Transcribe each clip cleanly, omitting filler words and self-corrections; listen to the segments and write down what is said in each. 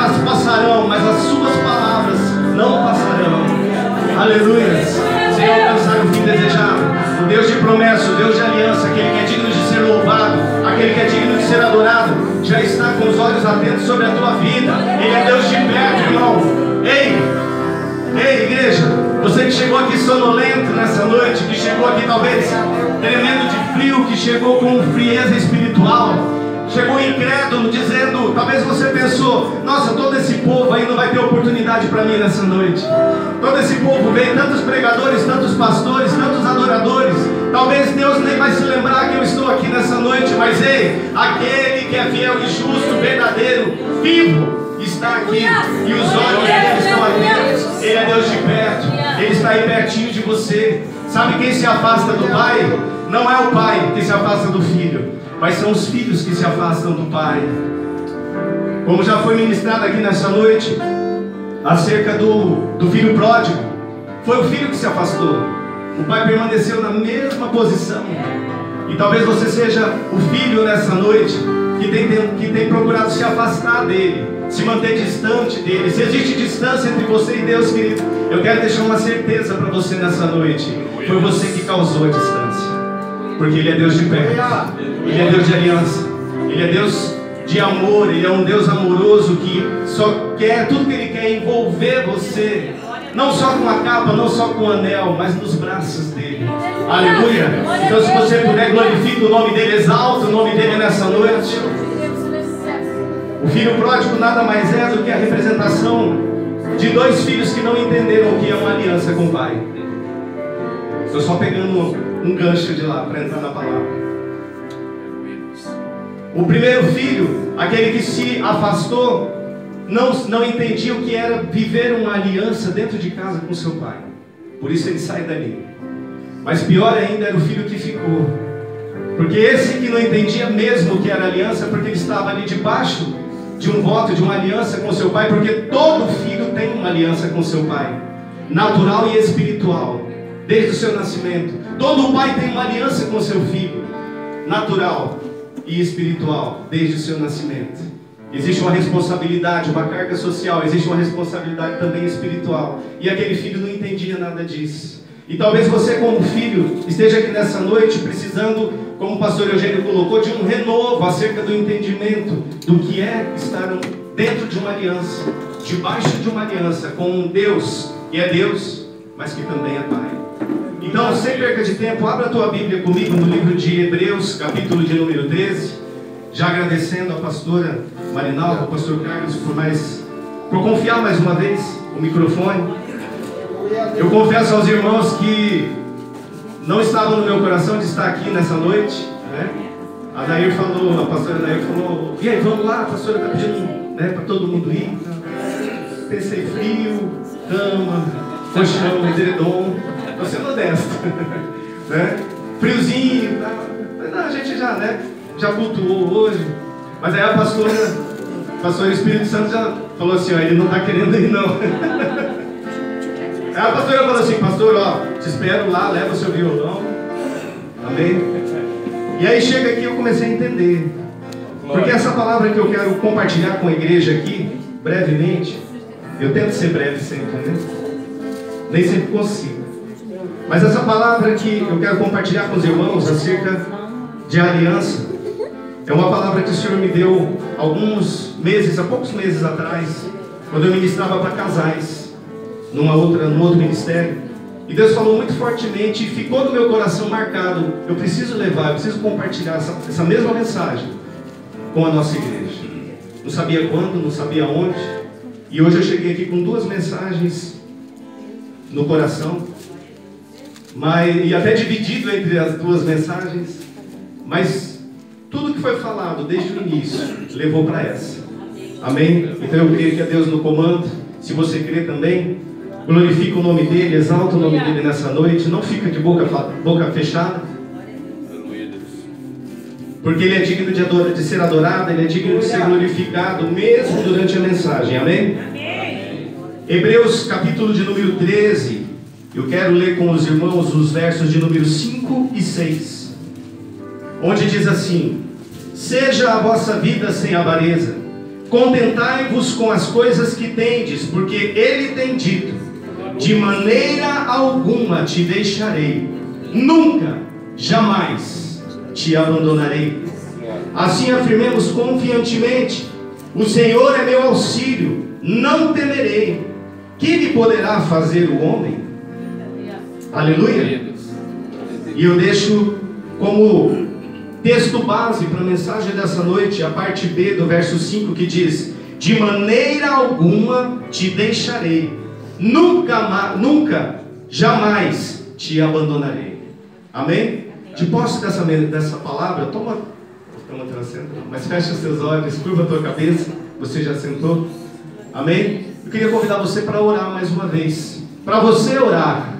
terras passarão, mas as suas palavras não passarão. Aleluia. Sem alcançar o fim desejado. O Deus de promessa, o Deus de aliança, aquele que é digno de ser louvado, aquele que é digno de ser adorado, já está com os olhos atentos sobre a tua vida. Ele é Deus de perto, irmão. Ei, igreja, você que chegou aqui sonolento nessa noite, que chegou aqui talvez tremendo de frio, que chegou com frieza espiritual, chegou incrédulo, dizendo, talvez você pensou, nossa, todo esse povo aí não vai ter oportunidade para mim nessa noite. Todo esse povo veio, tantos pregadores, tantos pastores, tantos adoradores. Talvez Deus nem vai se lembrar que eu estou aqui nessa noite, mas ei, aquele que é fiel e justo, verdadeiro, vivo, está aqui, e os olhos dele estão atentos. Ele é Deus de perto, Ele está aí pertinho de você. Sabe quem se afasta do Pai? Não é o Pai que se afasta do Filho, mas são os filhos que se afastam do Pai. Como já foi ministrado aqui nessa noite, acerca do filho pródigo, foi o filho que se afastou. O pai permaneceu na mesma posição. E talvez você seja o filho nessa noite que tem procurado se afastar dele, se manter distante dele. Se existe distância entre você e Deus, querido, eu quero deixar uma certeza para você nessa noite: foi você que causou a distância, porque Ele é Deus de perto, Ele é Deus de aliança, Ele é Deus de amor, Ele é um Deus amoroso que só quer, tudo que Ele quer é envolver você, não só com a capa, não só com o anel, mas nos braços dele. Aleluia. Então, se você puder, glorifique o nome dele, exalta o nome dele nessa noite. O filho pródigo nada mais é do que a representação de dois filhos que não entenderam o que é uma aliança com o pai. Estou só pegando um gancho de lá para entrar na palavra. O primeiro filho, aquele que se afastou, não entendia o que era viver uma aliança dentro de casa com seu pai. Por isso ele sai dali. Mas pior ainda era o filho que ficou. Porque esse que não entendia mesmo o que era aliança, porque ele estava ali debaixo de um voto, de uma aliança com seu pai, porque todo filho tem uma aliança com seu pai, natural e espiritual, desde o seu nascimento. Todo pai tem uma aliança com seu filho, natural e espiritual, desde o seu nascimento. Existe uma responsabilidade, uma carga social, existe uma responsabilidade também espiritual. E aquele filho não entendia nada disso. E talvez você, como filho, esteja aqui nessa noite precisando, como o pastor Eugênio colocou, de um renovo acerca do entendimento do que é estar dentro de uma aliança, debaixo de uma aliança com um Deus que é Deus, mas que também é Pai. Então, sem perca de tempo, abra a tua Bíblia comigo no livro de Hebreus, capítulo de número 13. Já agradecendo a pastora Marinalva, ao pastor Carlos, por confiar mais uma vez o microfone. Eu confesso aos irmãos que não estava no meu coração de estar aqui nessa noite, né? A pastora Nair falou, e aí, vamos lá, a pastora está pedindo, né, para todo mundo ir. Pensei, frio, cama, colchão, edredom, estou sendo modesto, né? Friozinho, tá? Mas não, a gente já, né, já cultuou hoje. Mas aí a pastora Espírito Santo já falou assim, ó, ele não está querendo ir não. Aí a pastora falou assim, pastor, ó, te espero lá, leva o seu violão. Amém? E aí chega aqui, eu comecei a entender. Porque essa palavra que eu quero compartilhar com a igreja aqui, brevemente, eu tento ser breve sempre, né? Nem sempre consigo. Mas essa palavra que eu quero compartilhar com os irmãos acerca de aliança, é uma palavra que o Senhor me deu há poucos meses atrás, quando eu ministrava para casais, num outro ministério. E Deus falou muito fortemente e ficou no meu coração marcado. Eu preciso compartilhar essa mesma mensagem com a nossa igreja. Não sabia quando, não sabia onde. E hoje eu cheguei aqui com 2 mensagens no coração, e até dividido entre as 2 mensagens, mas tudo que foi falado desde o início levou para essa. Amém? Então eu creio que é Deus no comando. Se você crê também, glorifica o nome dele, exalta o nome dele nessa noite. Não fica de boca fechada, porque ele é digno de ser adorado, ele é digno de ser glorificado mesmo durante a mensagem. Amém? Hebreus capítulo de número 13. Eu quero ler com os irmãos os versos de número 5 e 6, onde diz assim: seja a vossa vida sem avareza, contentai-vos com as coisas que tendes, porque ele tem dito: de maneira alguma te deixarei, nunca, jamais te abandonarei. Assim afirmemos confiantemente: o Senhor é meu auxílio, não temerei. Que me poderá fazer o homem? Aleluia. E eu deixo como texto base para a mensagem dessa noite a parte B do verso 5, que diz: de maneira alguma te deixarei, nunca, jamais te abandonarei. Amém? De posse dessa palavra, toma mas fecha os seus olhos, curva a tua cabeça. Você já sentou? Amém? Eu queria convidar você para orar mais uma vez. Para você orar,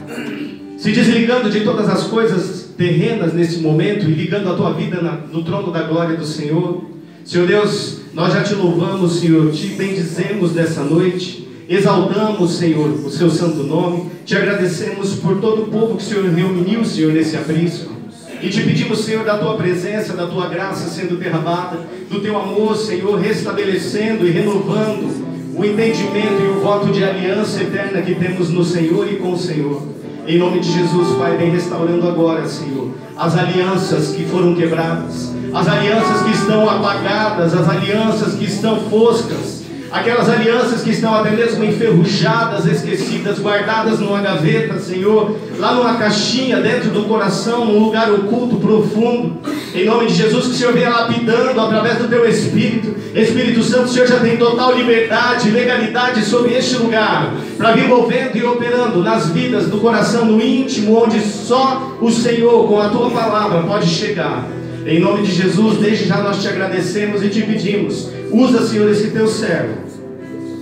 se desligando de todas as coisas terrenas nesse momento e ligando a tua vida no trono da glória do Senhor. Senhor Deus, nós já te louvamos, Senhor, te bendizemos nessa noite, exaltamos, Senhor, o seu santo nome, te agradecemos por todo o povo que o Senhor reuniu, Senhor, nesse aprisco. E te pedimos, Senhor, da tua presença, da tua graça sendo derramada, do teu amor, Senhor, restabelecendo e renovando o entendimento e o voto de aliança eterna que temos no Senhor e com o Senhor. Em nome de Jesus, Pai, vem restaurando agora, Senhor, as alianças que foram quebradas, as alianças que estão apagadas, as alianças que estão foscas, aquelas alianças que estão até mesmo enferrujadas, esquecidas, guardadas numa gaveta, Senhor, lá numa caixinha, dentro do coração, num lugar oculto, profundo. Em nome de Jesus, que o Senhor venha lapidando através do Teu Espírito. Espírito Santo, o Senhor já tem total liberdade, legalidade sobre este lugar, para vir movendo e operando nas vidas, do coração, no íntimo, onde só o Senhor, com a Tua palavra, pode chegar. Em nome de Jesus, desde já nós te agradecemos e te pedimos, usa, Senhor, esse Teu servo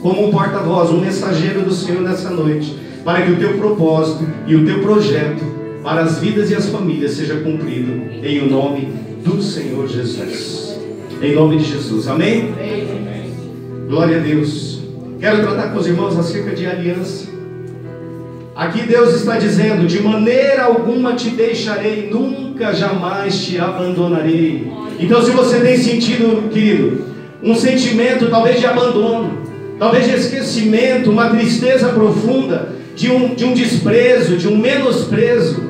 como um porta-voz, um mensageiro do Senhor nessa noite, para que o Teu propósito e o Teu projeto para as vidas e as famílias seja cumprido, em o nome do Senhor Jesus. Em nome de Jesus, amém? Amém. Glória a Deus. Quero tratar com os irmãos acerca de aliança. Aqui Deus está dizendo: de maneira alguma te deixarei, nunca, jamais te abandonarei. Então, se você tem sentido, querido, um sentimento talvez de abandono, talvez de esquecimento, uma tristeza profunda, de um desprezo, de um menosprezo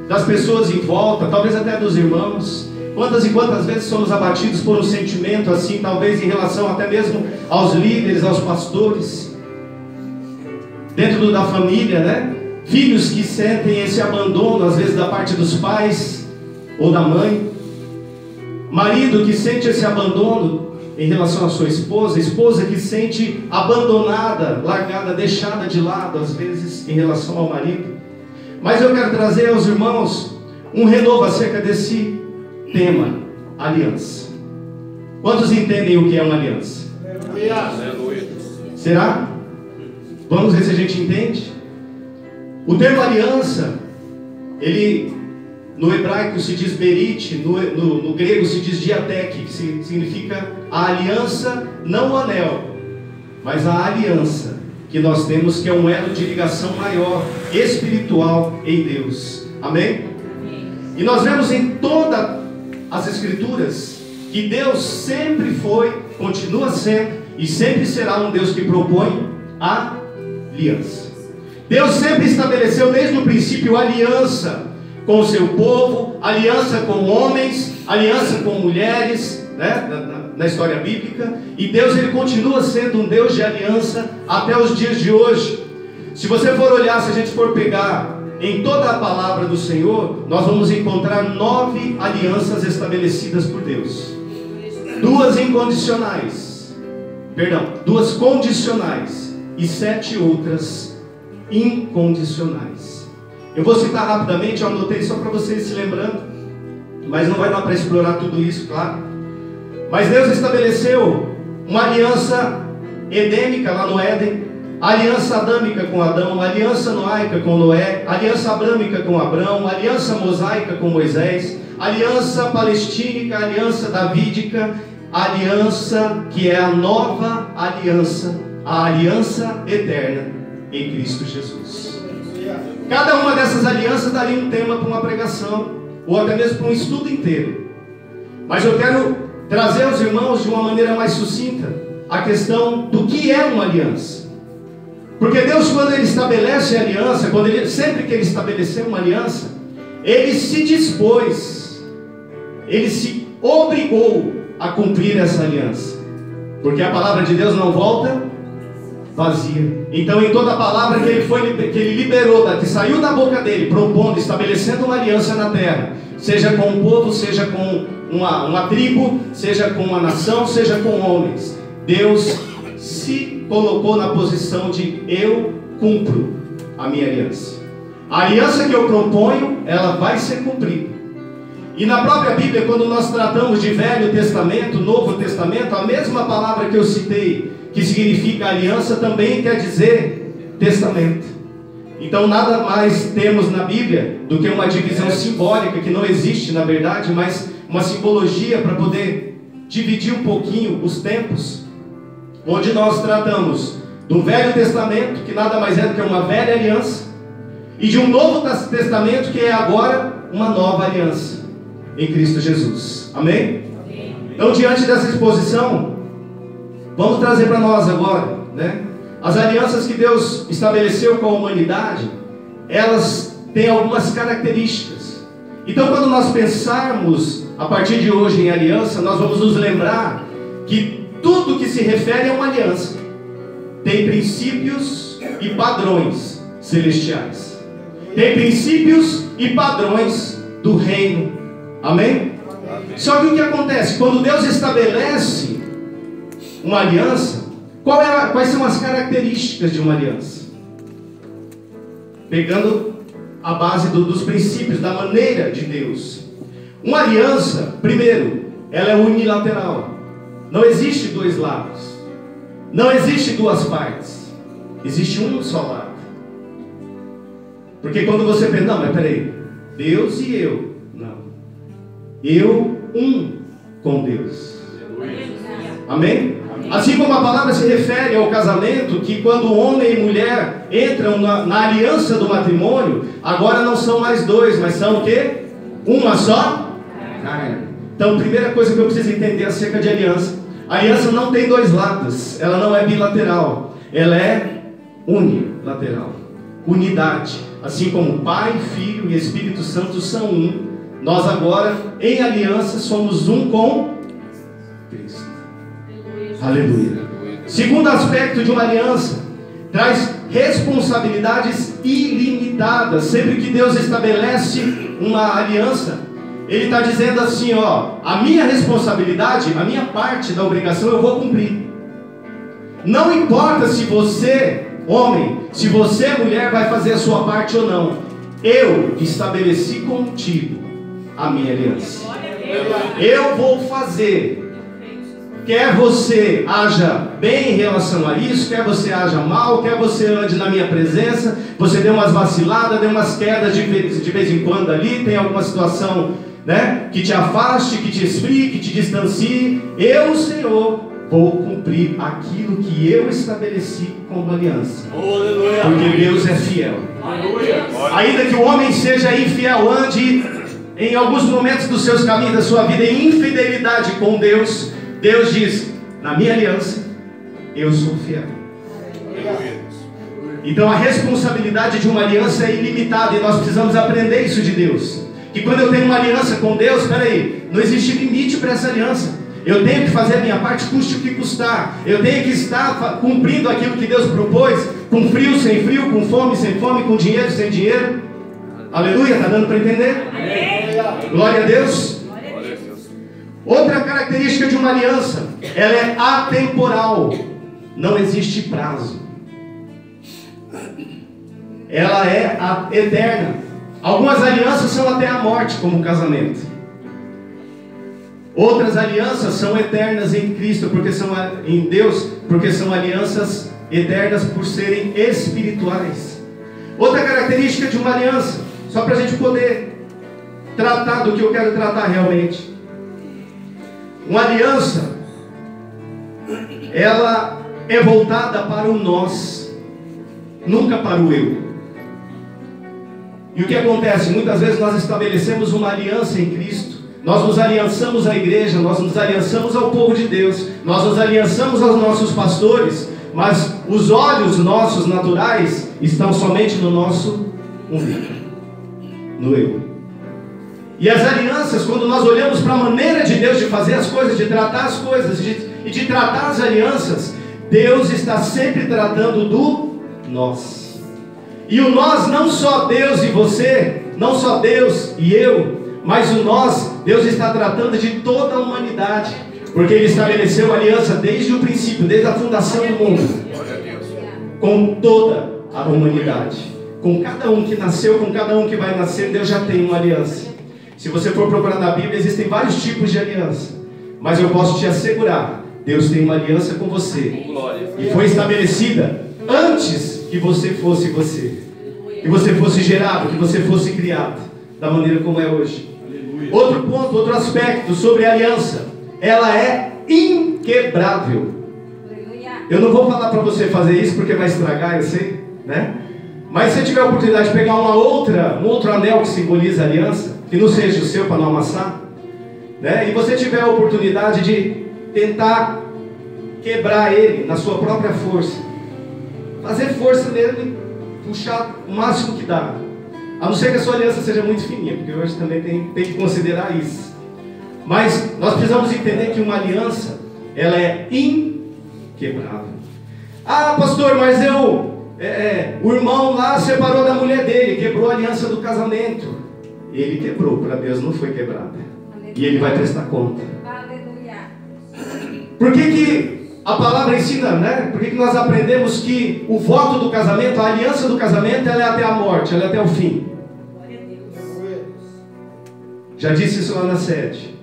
das pessoas em volta, talvez até dos irmãos. Quantas e quantas vezes somos abatidos por um sentimento assim, talvez em relação até mesmo aos líderes, aos pastores, dentro da família, né? Filhos que sentem esse abandono, às vezes da parte dos pais ou da mãe. Marido que sente esse abandono em relação à sua esposa. Esposa que sente abandonada, largada, deixada de lado, às vezes, em relação ao marido. Mas eu quero trazer aos irmãos um renovo acerca desse tema, aliança. Quantos entendem o que é uma aliança? Será? Vamos ver se a gente entende. O termo aliança, ele no hebraico se diz berit, no grego se diz diatek, que significa a aliança, não o anel, mas a aliança que nós temos, que é um elo de ligação maior, espiritual em Deus. Amém? E nós vemos em todas as Escrituras que Deus sempre foi, continua sendo e sempre será um Deus que propõe aliança. Deus sempre estabeleceu desde o princípio aliança com o seu povo, aliança com homens, aliança com mulheres, né? Na história bíblica. E Deus, ele continua sendo um Deus de aliança até os dias de hoje. Se você for olhar, se a gente for pegar em toda a palavra do Senhor, nós vamos encontrar 9 alianças estabelecidas por Deus. 2 incondicionais, perdão, 2 condicionais e 7 outras incondicionais. Eu vou citar rapidamente, eu anotei só para vocês se lembrando, mas não vai dar para explorar tudo isso, claro. Mas Deus estabeleceu uma aliança edêmica lá no Éden, aliança adâmica com Adão, aliança noaica com Noé, aliança abrâmica com Abrão, aliança mosaica com Moisés, aliança palestínica, aliança davídica, aliança que é a nova aliança, a aliança eterna em Cristo Jesus. Cada uma dessas alianças daria um tema para uma pregação, ou até mesmo para um estudo inteiro. Mas eu quero trazer aos irmãos de uma maneira mais sucinta a questão do que é uma aliança. Porque Deus, quando Ele estabelece a aliança, sempre que Ele estabeleceu uma aliança, Ele se dispôs, Ele se obrigou a cumprir essa aliança. Porque a palavra de Deus não volta vazia. Então, em toda a palavra que Ele liberou, que saiu da boca dele, propondo, estabelecendo uma aliança na terra, seja com o povo, seja com uma tribo, seja com uma nação, seja com homens, Deus se colocou na posição de: eu cumpro a minha aliança. A aliança que eu proponho, ela vai ser cumprida. E na própria Bíblia, quando nós tratamos de Velho Testamento, Novo Testamento, a mesma palavra que eu citei, que significa aliança, também quer dizer testamento. Então nada mais temos na Bíblia do que uma divisão simbólica, que não existe na verdade, mas uma simbologia para poder dividir um pouquinho os tempos, onde nós tratamos do Velho Testamento, que nada mais é do que uma velha aliança, e de um Novo Testamento, que é agora uma nova aliança em Cristo Jesus. Amém? Então, diante dessa exposição, vamos trazer para nós agora, né? As alianças que Deus estabeleceu com a humanidade, elas têm algumas características. Então, quando nós pensarmos a partir de hoje em aliança, nós vamos nos lembrar que tudo que se refere a uma aliança tem princípios e padrões celestiais. Tem princípios e padrões do reino. Amém? Só que o que acontece? Quando Deus estabelece uma aliança, quais são as características de uma aliança? Pegando a base dos princípios, da maneira de Deus. Uma aliança, primeiro, ela é unilateral. Não existe dois lados. Não existe duas partes. Existe um só lado. Porque quando você pensa, não, mas peraí, Deus e eu. Não. Eu, com Deus. Amém? Assim como a palavra se refere ao casamento, que quando homem e mulher entram na aliança do matrimônio, agora não são mais dois, mas são o quê? Uma só carne. Então, primeira coisa que eu preciso entender acerca de aliança: a aliança não tem dois lados, ela não é bilateral, ela é unilateral. Unidade. Assim como Pai, Filho e Espírito Santo são um, nós agora, em aliança, somos um com Cristo. Aleluia. Segundo aspecto de uma aliança, traz responsabilidades ilimitadas. Sempre que Deus estabelece uma aliança, Ele está dizendo assim, ó, a minha responsabilidade, a minha parte da obrigação eu vou cumprir. Não importa se você, homem, se você, mulher, vai fazer a sua parte ou não. Eu estabeleci contigo a minha aliança. Eu vou fazer. Quer você haja bem em relação a isso, quer você haja mal, quer você ande na minha presença, você dê umas vaciladas, dê umas quedas de vez em quando ali, tem alguma situação, né, que te afaste, que te esfrie, que te distancie, eu, Senhor, vou cumprir aquilo que eu estabeleci como aliança. Porque Deus é fiel. Ainda que o homem seja infiel, ande em alguns momentos dos seus caminhos, da sua vida, em infidelidade com Deus, Deus diz, na minha aliança, eu sou fiel. Então a responsabilidade de uma aliança é ilimitada, e nós precisamos aprender isso de Deus. Que quando eu tenho uma aliança com Deus, peraí, não existe limite para essa aliança. Eu tenho que fazer a minha parte, custe o que custar. Eu tenho que estar cumprindo aquilo que Deus propôs, com frio, sem frio, com fome, sem fome, com dinheiro, sem dinheiro. Aleluia, está dando para entender? Amém. Glória a Deus. Outra característica de uma aliança, ela é atemporal, não existe prazo. Ela é eterna. Algumas alianças são até a morte, como o casamento. Outras alianças são eternas em Cristo, porque são em Deus, porque são alianças eternas por serem espirituais. Outra característica de uma aliança, só para a gente poder tratar do que eu quero tratar realmente. Uma aliança, ela é voltada para o nós, nunca para o eu. E o que acontece? Muitas vezes nós estabelecemos uma aliança em Cristo, Nós nos aliançamos à igreja, nós nos aliançamos ao povo de Deus, nós nos aliançamos aos nossos pastores, mas os olhos nossos naturais estão somente no nosso umbigo, no eu. E as alianças, quando nós olhamos para a maneira de Deus de fazer as coisas, de tratar as coisas e de tratar as alianças, Deus está sempre tratando do nós. E o nós, não só Deus e você, não só Deus e eu, mas o nós, Deus está tratando de toda a humanidade, porque Ele estabeleceu aliança desde o princípio, desde a fundação do mundo, com toda a humanidade, com cada um que nasceu, com cada um que vai nascer. Deus já tem uma aliança. Se você for procurar na Bíblia, existem vários tipos de aliança, mas eu posso te assegurar, Deus tem uma aliança com você, e foi estabelecida antes que você fosse você, que você fosse gerado, que você fosse criado da maneira como é hoje. Outro ponto, outro aspecto sobre a aliança, ela é inquebrável. Eu não vou falar para você fazer isso porque vai estragar, eu sei, né? Mas se você tiver a oportunidade de pegar um outro anel que simboliza a aliança, que não seja o seu para não amassar, né? E você tiver a oportunidade de tentar quebrar ele na sua própria força, fazer força nele, puxar o máximo que dá, a não ser que a sua aliança seja muito fininha, porque hoje também tem que considerar isso. Mas nós precisamos entender que uma aliança, ela é inquebrável. Ah, pastor, mas o irmão lá separou da mulher dele, quebrou a aliança do casamento. Ele quebrou, para Deus não foi quebrada. E Ele vai prestar conta. Por que a palavra ensina, né? Por que nós aprendemos que o voto do casamento, a aliança do casamento, ela é até a morte, ela é até o fim? Já disse isso lá na sede.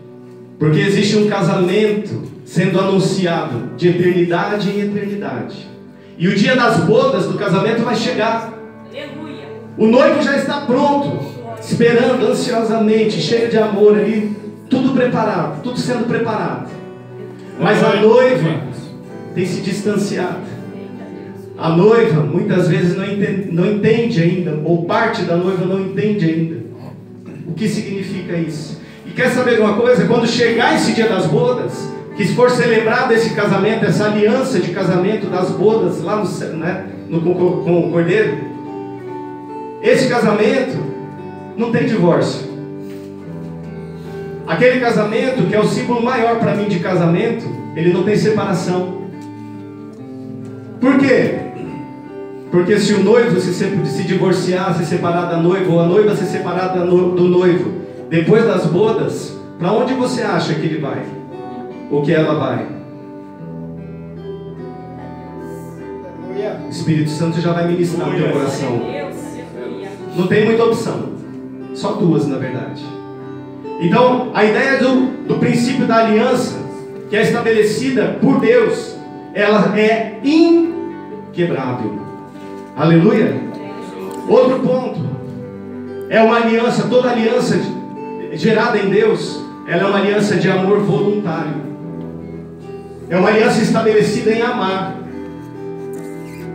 Porque existe um casamento sendo anunciado de eternidade em eternidade. E o dia das bodas do casamento vai chegar. O noivo já está pronto, esperando ansiosamente, cheio de amor ali, tudo preparado, tudo sendo preparado. Mas a noiva tem se distanciado. A noiva muitas vezes não entende ainda, ou parte da noiva não entende ainda o que significa isso. E quer saber uma coisa? Quando chegar esse dia das bodas, que se for celebrado esse casamento, essa aliança de casamento das bodas lá no céu, né, com o Cordeiro, esse casamento não tem divórcio. Aquele casamento que é o símbolo maior para mim de casamento, ele não tem separação. Por quê? Porque se o noivo se divorciar, se separar da noiva, ou a noiva se separar do noivo, depois das bodas, para onde você acha que ele vai? Ou que ela vai? O Espírito Santo já vai ministrar no teu coração. Não tem muita opção. Só duas, na verdade. Então, a ideia do princípio da aliança, que é estabelecida por Deus, ela é inquebrável. Aleluia. Outro ponto, é uma aliança, toda aliança gerada em Deus, ela é uma aliança de amor voluntário. É uma aliança estabelecida em amar.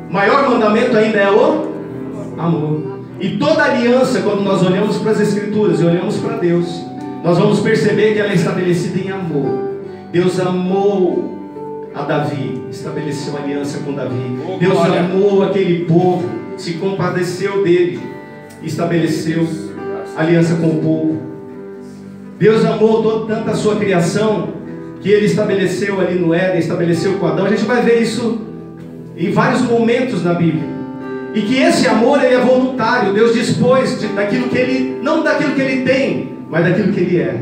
O maior mandamento ainda é o amor. E toda aliança, quando nós olhamos para as Escrituras e olhamos para Deus, nós vamos perceber que ela é estabelecida em amor. Deus amou a Davi, estabeleceu aliança com Davi. Deus amou aquele povo, se compadeceu dele, estabeleceu aliança com o povo. Deus amou tanto a sua criação, que Ele estabeleceu ali no Éden, estabeleceu com Adão. A gente vai ver isso em vários momentos na Bíblia. E que esse amor, ele é voluntário. Deus dispôs daquilo que Ele, não daquilo que Ele tem, mas daquilo que Ele é.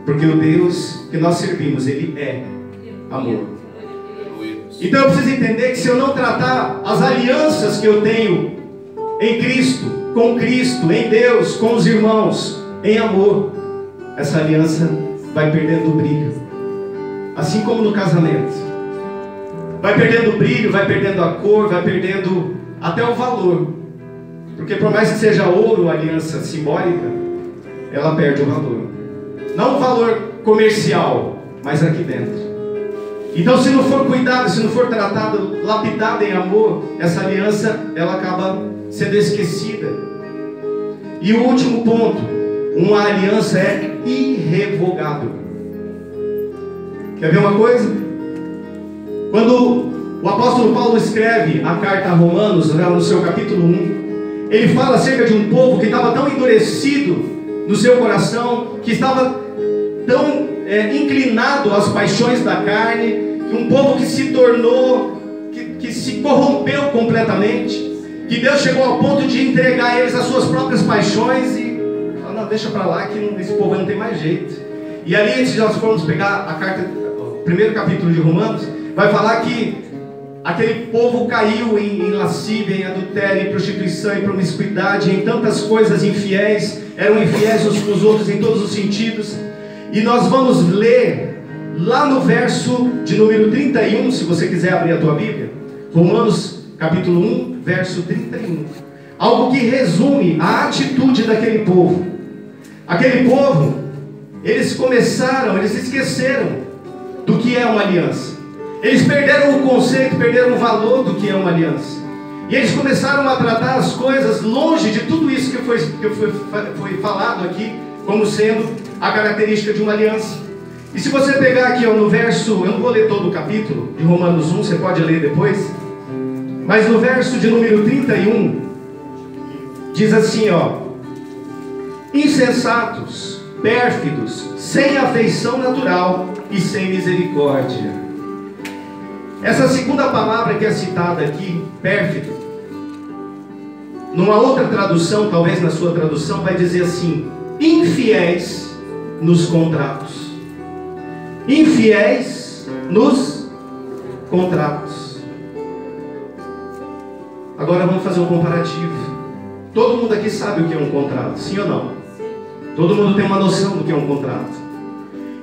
Porque o Deus que nós servimos, Ele é amor. Então eu preciso entender que se eu não tratar as alianças que eu tenho em Cristo, com Cristo, em Deus, com os irmãos, em amor, essa aliança vai perdendo o brilho. Assim como no casamento. Vai perdendo o brilho, vai perdendo a cor, vai perdendo até o valor. Porque por mais que seja ouro, a aliança simbólica, ela perde o valor. Não o valor comercial, mas aqui dentro. Então, se não for cuidado, se não for tratado, lapidado em amor, essa aliança, ela acaba sendo esquecida. E o último ponto, Uma aliança é irrevogável. Quer ver uma coisa? Quando o apóstolo Paulo escreve a carta a Romanos, no seu capítulo 1, ele fala acerca de um povo que estava tão endurecido no seu coração, que estava tão inclinado às paixões da carne, um povo que se tornou, que se corrompeu completamente, que Deus chegou ao ponto de entregar eles às suas próprias paixões e falar, não, deixa para lá que esse povo não tem mais jeito. E ali, se nós formos pegar a carta, o primeiro capítulo de Romanos, vai falar que aquele povo caiu em lascívia, em adultério, em prostituição, em promiscuidade, em tantas coisas infiéis, eram infiéis uns com os outros em todos os sentidos. E nós vamos ler lá no verso de número 31, se você quiser abrir a tua Bíblia, Romanos capítulo 1, verso 31. Algo que resume a atitude daquele povo. Aquele povo, eles esqueceram do que é uma aliança. Eles perderam o conceito, perderam o valor do que é uma aliança. E eles começaram a tratar as coisas longe de tudo isso que foi falado aqui, como sendo a característica de uma aliança. E se você pegar aqui no verso, eu não vou ler todo o capítulo de Romanos 1, você pode ler depois, mas no verso de número 31, diz assim, insensatos, pérfidos, sem afeição natural e sem misericórdia. Essa segunda palavra que é citada aqui, pérfido, numa outra tradução, talvez na sua tradução, vai dizer assim, infiéis nos contratos. Infiéis nos contratos. Agora vamos fazer um comparativo. Todo mundo aqui sabe o que é um contrato, sim ou não? Todo mundo tem uma noção do que é um contrato.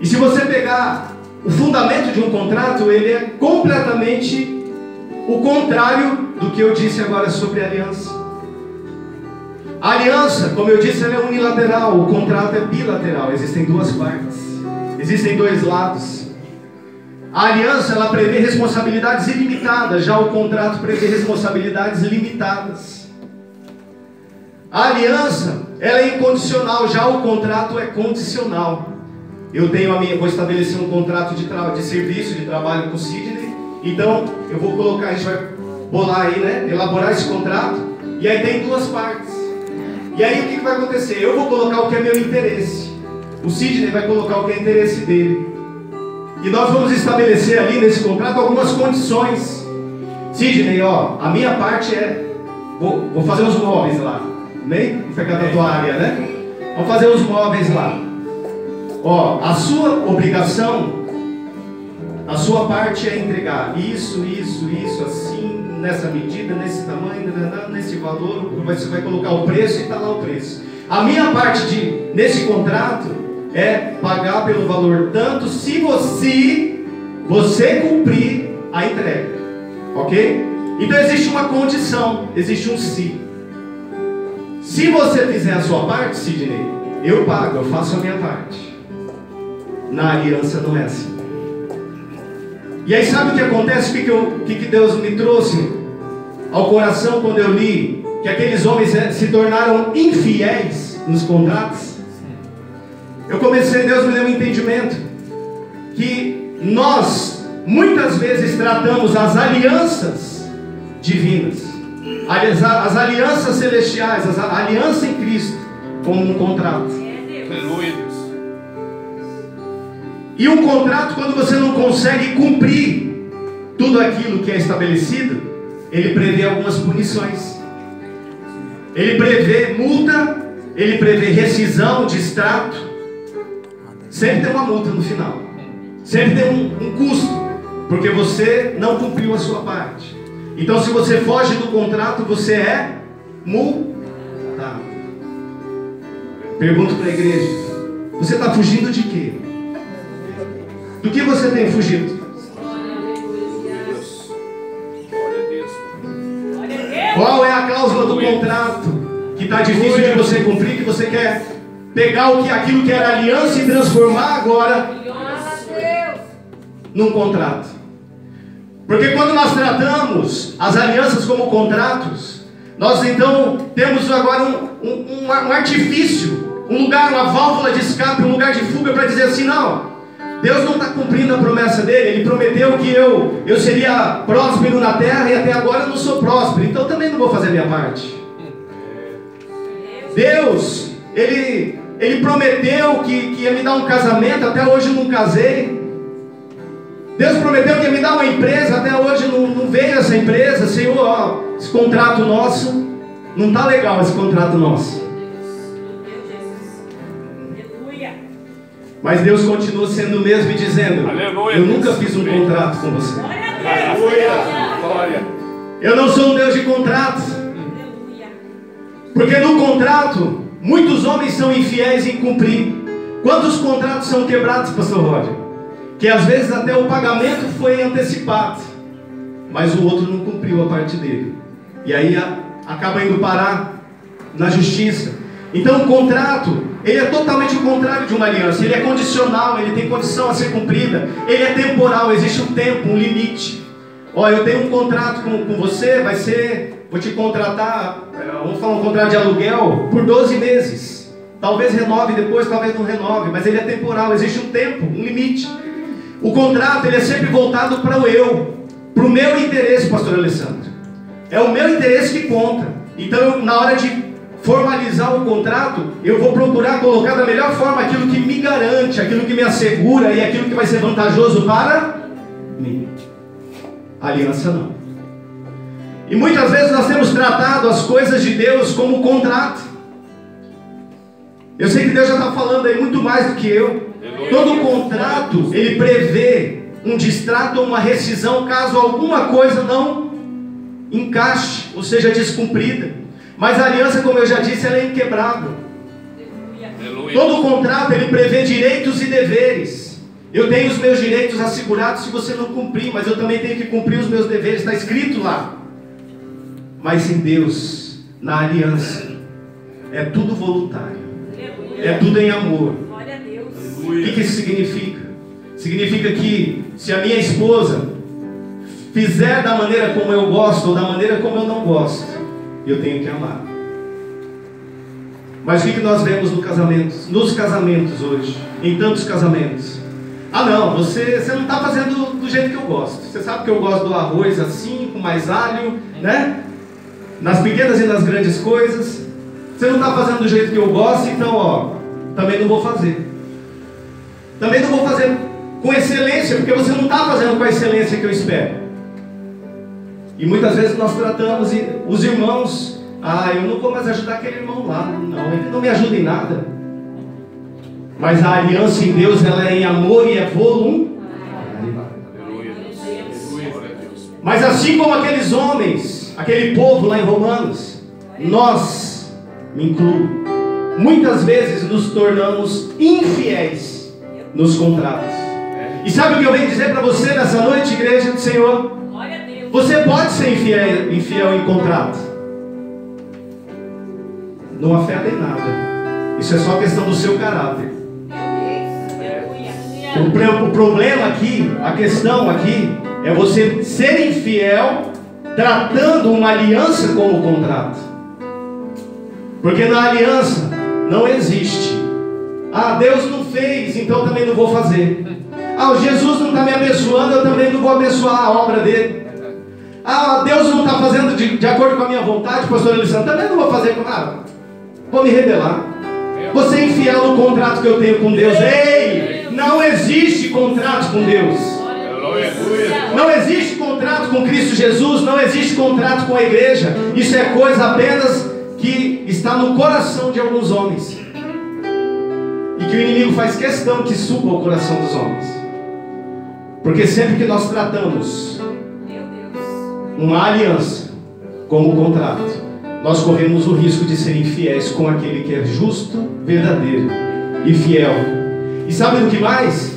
E se você pegar o fundamento de um contrato, ele é completamente o contrário do que eu disse agora sobre a aliança. A aliança, como eu disse, ela é unilateral, o contrato é bilateral, existem duas partes, existem dois lados. A aliança, ela prevê responsabilidades ilimitadas, já o contrato prevê responsabilidades limitadas. A aliança, ela é incondicional, já o contrato é condicional. Vou estabelecer um contrato de serviço, de trabalho com o Sidney, então eu vou colocar, a gente vai bolar aí, né, elaborar esse contrato, e aí tem duas partes. E aí o que vai acontecer? Eu vou colocar o que é meu interesse, o Sidney vai colocar o que é interesse dele, e nós vamos estabelecer ali nesse contrato algumas condições. Sidney, a minha parte é, vou fazer os móveis lá, nem ficar da tua área, né? Vamos fazer os móveis lá. A sua obrigação, a sua parte é entregar isso, assim, nessa medida, nesse tamanho, nesse valor, você vai colocar o preço e está lá o preço. A minha parte nesse contrato é pagar pelo valor tanto se você cumprir a entrega, ok? Então existe uma condição, existe um se. Se você fizer a sua parte, Sidney, eu pago, eu faço a minha parte. Na aliança não é assim. E aí sabe o que acontece? O que Deus me trouxe ao coração quando eu li que aqueles homens se tornaram infiéis nos contratos? Deus me deu um entendimento que nós muitas vezes tratamos as alianças divinas, as alianças celestiais, a aliança em Cristo, como um contrato. Aleluia. E um contrato, quando você não consegue cumprir tudo aquilo que é estabelecido, ele prevê algumas punições. Ele prevê multa, ele prevê rescisão de extrato. Sempre tem uma multa no final. Sempre tem um custo, porque você não cumpriu a sua parte. Então, se você foge do contrato, você é multado. Pergunto para a igreja: você está fugindo de quê? Do que você tem fugido? Qual é a cláusula do contrato que está difícil de você cumprir, que você quer pegar aquilo que era aliança e transformar agora num contrato? Porque quando nós tratamos as alianças como contratos, nós então temos agora um artifício, um lugar, uma válvula de escape, um lugar de fuga para dizer assim: não, Deus não está cumprindo a promessa dele. Ele prometeu que eu seria próspero na terra e até agora eu não sou próspero, então também não vou fazer a minha parte. Deus, Ele prometeu que ia me dar um casamento, até hoje eu não casei. Deus prometeu que ia me dar uma empresa, até hoje não veio essa empresa. Senhor, ó, esse contrato nosso, não está legal esse contrato nosso. Mas Deus continua sendo o mesmo e dizendo: aleluia, eu nunca fiz um contrato com você. Aleluia. Eu não sou um Deus de contratos. Porque no contrato, muitos homens são infiéis em cumprir. Quantos contratos são quebrados, pastor Roger? Que às vezes até o pagamento foi antecipado, mas o outro não cumpriu a parte dele. E aí acaba indo parar na justiça. Então o contrato, ele é totalmente o contrário de uma aliança. Ele é condicional, ele tem condição a ser cumprida. Ele é temporal, existe um tempo, um limite. Ó, eu tenho um contrato com você, vai ser, vou te contratar, vamos falar um contrato de aluguel por 12 meses. Talvez renove depois, talvez não renove, mas ele é temporal, existe um tempo, um limite. O contrato, ele é sempre voltado para o eu, para o meu interesse, pastor Alessandro. É o meu interesse que conta. Então, na hora de formalizar o contrato, eu vou procurar colocar da melhor forma aquilo que me garante, aquilo que me assegura e aquilo que vai ser vantajoso para mim. Aliança não. E muitas vezes nós temos tratado as coisas de Deus como contrato. Eu sei que Deus já está falando aí muito mais do que eu. Todo contrato, ele prevê um distrato ou uma rescisão caso alguma coisa não encaixe, ou seja, descumprida. Mas a aliança, como eu já disse, ela é inquebrável. Todo contrato, ele prevê direitos e deveres. Eu tenho os meus direitos assegurados se você não cumprir, mas eu também tenho que cumprir os meus deveres, está escrito lá. Mas em Deus, na aliança, é tudo voluntário, é tudo em amor. O que isso significa? Significa que se a minha esposa fizer da maneira como eu gosto ou da maneira como eu não gosto, eu tenho que amar. Mas o que nós vemos nos casamentos hoje, em tantos casamentos? Ah não, você não está fazendo do jeito que eu gosto. Você sabe que eu gosto do arroz assim, com mais alho, né? Nas pequenas e nas grandes coisas. Você não está fazendo do jeito que eu gosto, então ó, também não vou fazer. Também não vou fazer com excelência, porque você não está fazendo com a excelência que eu espero. E muitas vezes nós tratamos os irmãos: ah, eu não vou mais ajudar aquele irmão lá, não, ele não me ajuda em nada. Mas a aliança em Deus, ela é em amor e é voluntária. Mas assim como aqueles homens, aquele povo lá em Romanos, nós, me incluo, muitas vezes nos tornamos infiéis nos contratos. E sabe o que eu venho dizer para você nessa noite, igreja do Senhor? Você pode ser infiel em contrato. Não afeta em nada. Isso é só questão do seu caráter. O problema aqui, a questão aqui, é você ser infiel tratando uma aliança como contrato. Porque na aliança não existe: ah, Deus não fez, então também não vou fazer. Ah, o Jesus não está me abençoando, eu também não vou abençoar a obra dele. Ah, Deus não está fazendo de acordo com a minha vontade, pastor Alessandro, também não vou fazer. Vou me rebelar. Você é infiel no contrato que eu tenho com Deus. Ei, não existe contrato com Deus. Não existe contrato com Cristo Jesus. Não existe contrato com a igreja. Isso é coisa apenas que está no coração de alguns homens, e que o inimigo faz questão que suba ao coração dos homens. Porque sempre que nós tratamos uma aliança como contrato, nós corremos o risco de ser infiéis com aquele que é justo, verdadeiro e fiel. E sabe do que mais?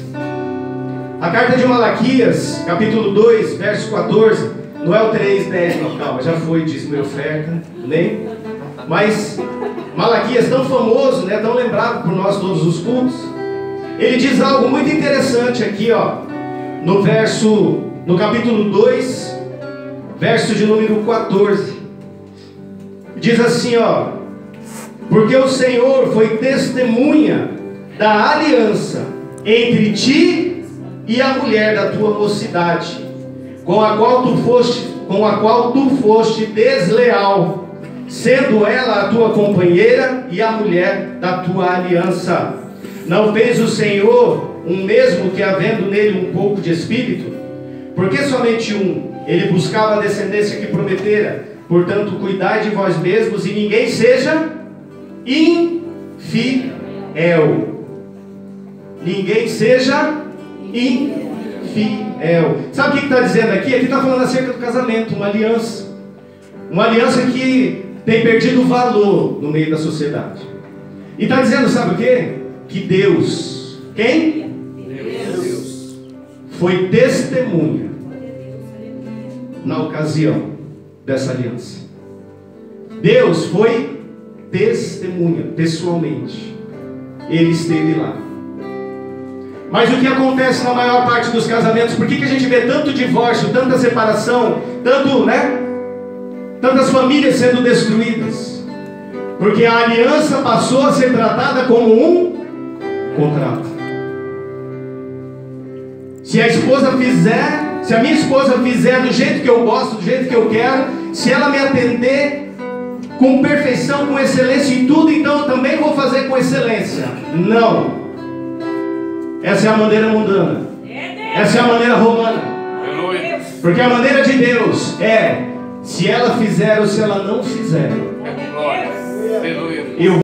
A carta de Malaquias, capítulo 2, verso 14, não é o 3:10, não, calma, já foi, dízimo e oferta, nem. Mas Malaquias, tão famoso, né, tão lembrado por nós todos os cultos, ele diz algo muito interessante aqui, ó, no capítulo 2, verso de número 14. Diz assim, ó: porque o Senhor foi testemunha da aliança entre ti e a mulher da tua mocidade, com a qual tu foste desleal, sendo ela a tua companheira e a mulher da tua aliança. Não fez o Senhor um mesmo que, havendo nele um pouco de espírito? Porque somente um, ele buscava a descendência que prometera. Portanto, cuidai de vós mesmos, e ninguém seja infiel. Ninguém seja infiel. Sabe o que está dizendo aqui? Aqui está falando acerca do casamento, uma aliança. Uma aliança que tem perdido valor no meio da sociedade. E está dizendo, sabe o quê? Que Deus, quem? Deus foi testemunha na ocasião dessa aliança. Deus foi testemunha, pessoalmente. Ele esteve lá. Mas o que acontece na maior parte dos casamentos? Por que a gente vê tanto divórcio, tanta separação, tantas famílias sendo destruídas? Porque a aliança passou a ser tratada como um contrato. Se a minha esposa fizer do jeito que eu gosto, do jeito que eu quero, se ela me atender com perfeição, com excelência em tudo, então eu também vou fazer com excelência. Não. Essa é a maneira mundana. Essa é a maneira romana. Porque a maneira de Deus é: se ela fizer ou se ela não fizer,